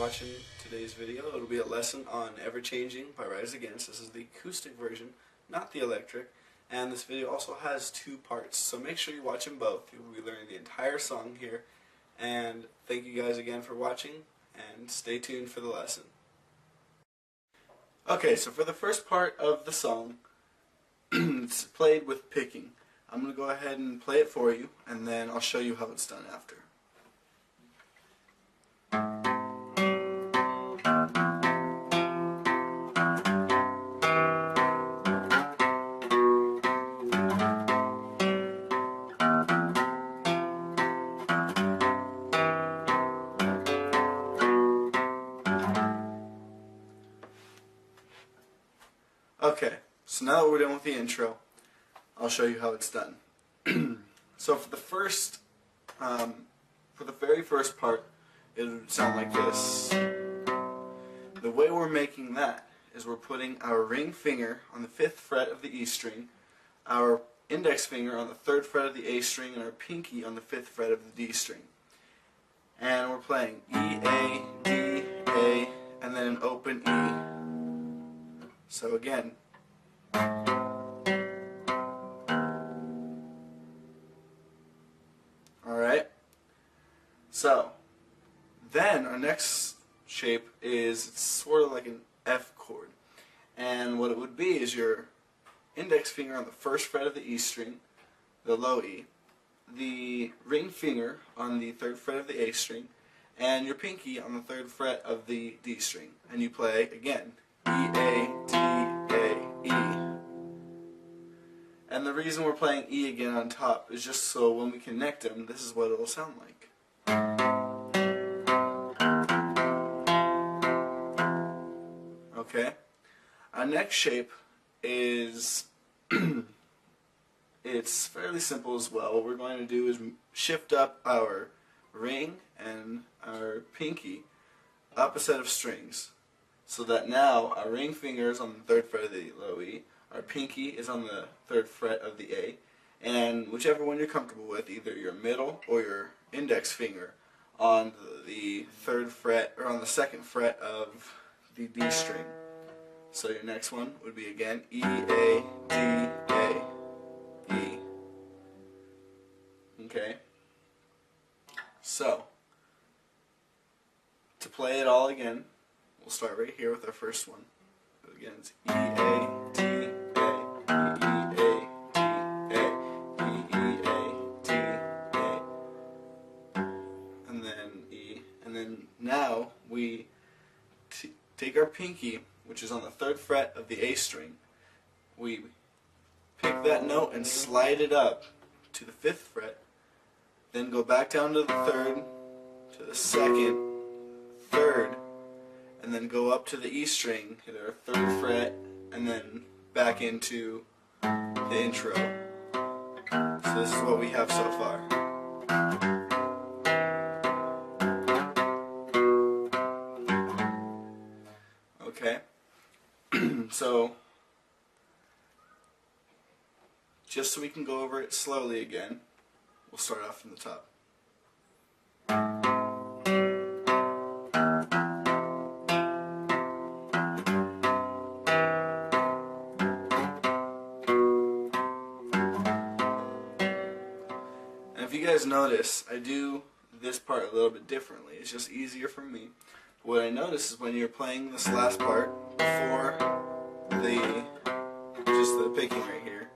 watching today's video. It'll be a lesson on Everchanging by Rise Against. This is the acoustic version, not the electric. And this video also has two parts, so make sure you watch them both. You'll be learning the entire song here. And thank you guys again for watching, and stay tuned for the lesson. Okay, so for the first part of the song, it's played with picking. I'm going to go ahead and play it for you, and then I'll show you how it's done after. Okay, so now that we're done with the intro, I'll show you how it's done. So for the very first part, it would sound like this. The way we're making that is we're putting our ring finger on the 5th fret of the E string, our index finger on the 3rd fret of the A string, and our pinky on the 5th fret of the D string. And we're playing E, A, D, A, and then an open E. So again. Alright? So, then our next shape is it's sort of like an F chord. And what it would be is your index finger on the 1st fret of the E string, the low E, the ring finger on the 3rd fret of the A string, and your pinky on the 3rd fret of the D string. And you play, again, E, A, D, A, E. And the reason we're playing E again on top is just so when we connect them, this is what it'll sound like. Okay? Our next shape is, it's fairly simple as well. What we're going to do is shift up our ring and our pinky up a set of strings, so that now our ring finger is on the 3rd fret of the low E, our pinky is on the 3rd fret of the A, and whichever one you're comfortable with, either your middle or your index finger on the 3rd fret or on the 2nd fret of the D string. So your next one would be again E, A, D, A, E. Okay? So, to play it all again, we'll start right here with our first one. So again, it's E, A, D, A, E, A, D, A, E, E, A, D, A, and then E. And then now we take our pinky, which is on the 3rd fret of the A string. We pick that note and slide it up to the 5th fret, then go back down to the 3rd, to the 2nd, 3rd, and then go up to the E string, hit our 3rd fret, and then back into the intro. So this is what we have so far. Okay? So, just so we can go over it slowly again, we'll start off from the top. And if you guys notice, I do this part a little bit differently. It's just easier for me. What I notice is when you're playing this last part before just the picking right here,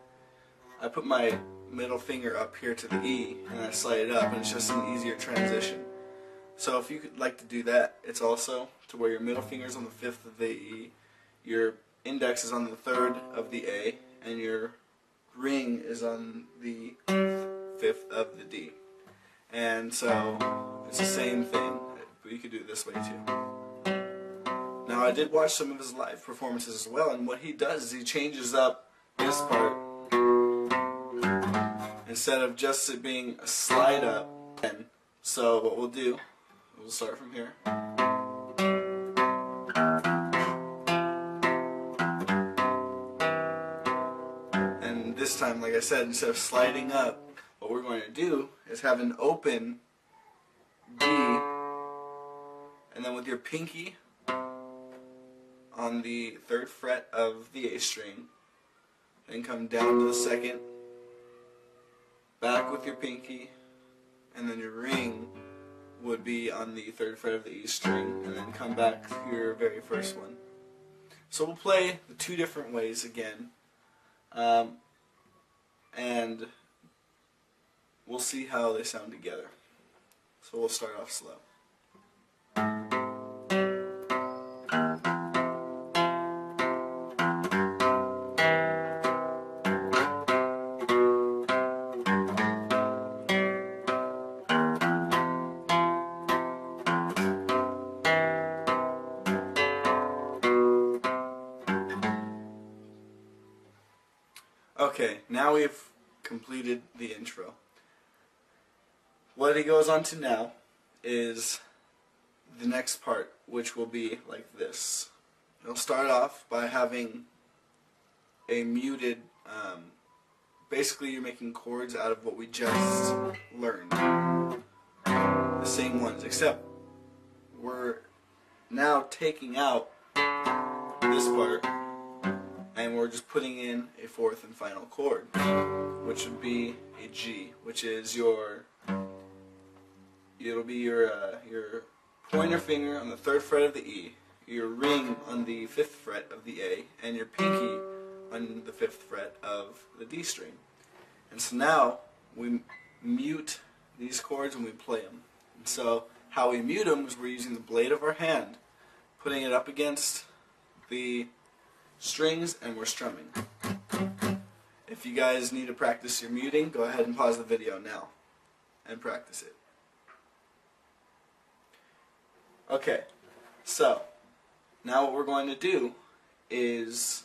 I put my middle finger up here to the E and I slide it up, and it's just an easier transition. So if you could like to do that, it's also to where your middle finger is on the 5th of the E, your index is on the 3rd of the A, and your ring is on the 5th of the D. And so it's the same thing, but you could do it this way too. Now I did watch some of his live performances as well, and what he does is he changes up this part. Instead of just it being a slide up. So what we'll do, we'll start from here. And this time, like I said, instead of sliding up, what we're going to do is have an open D and then with your pinky on the 3rd fret of the A string, then come down to the 2nd, back with your pinky, and then your ring would be on the 3rd fret of the E string, and then come back to your very first one. So we'll play the 2 different ways again, and we'll see how they sound together. So we'll start off slow. Okay, now we've completed the intro. What he goes on to now is the next part, which will be like this. He'll start off by having a muted, basically you're making chords out of what we just learned. The same ones, except we're now taking out this part and we're just putting in a 4th and final chord, which would be a G, which is it'll be your pointer finger on the 3rd fret of the E, your ring on the 5th fret of the A, and your pinky on the 5th fret of the D string. And so now we mute these chords and we play them. And so how we mute them is we're using the blade of our hand, putting it up against the strings, and we're strumming. If you guys need to practice your muting, go ahead and pause the video now and practice it. Okay, so now what we're going to do is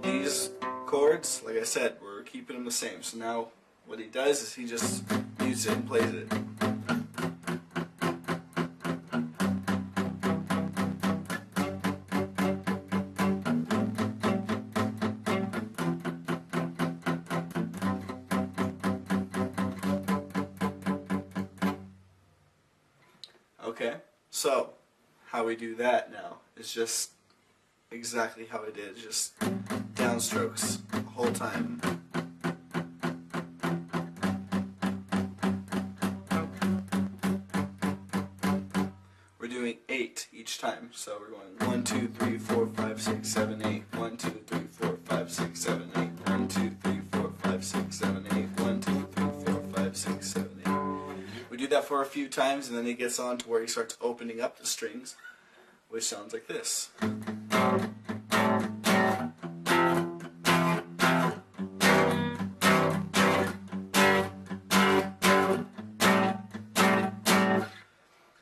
these chords, like I said, we're keeping them the same. So now what he does is he just mutes it and plays it. Okay, so how we do that now is just exactly how I did, just downstrokes the whole time. We're doing 8 each time, so we're going 1, 2, 3, 4, 5, 6, 7, 8. 1, 2, 3, 4, 5, 6, 7, 8. 1, 2, 3, 4, 5, 6, 7, 8. 1, 2, 3, 4, 5, 6, 7, 8. We do that for a few times, and then he gets on to where he starts opening up the strings, which sounds like this.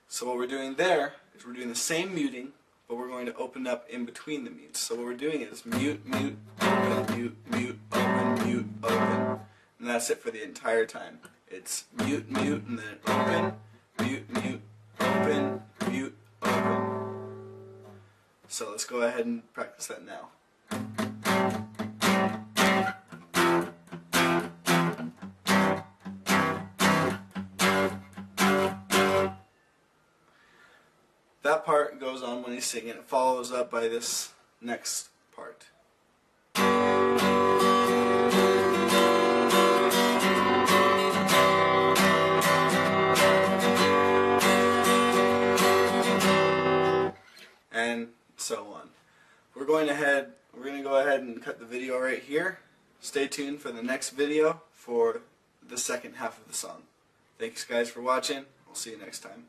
So what we're doing there is we're doing the same muting, but we're going to open up in between the mutes. So what we're doing is mute, mute, open, mute, mute, open, mute, open. And that's it for the entire time. It's mute, mute, and then open, mute, mute, open, mute, open. So let's go ahead and practice that now. That part goes on when he's singing. It follows up by this next part. And so on. We're going to go ahead and cut the video right here. Stay tuned for the next video for the second half of the song. Thanks guys for watching. We'll see you next time.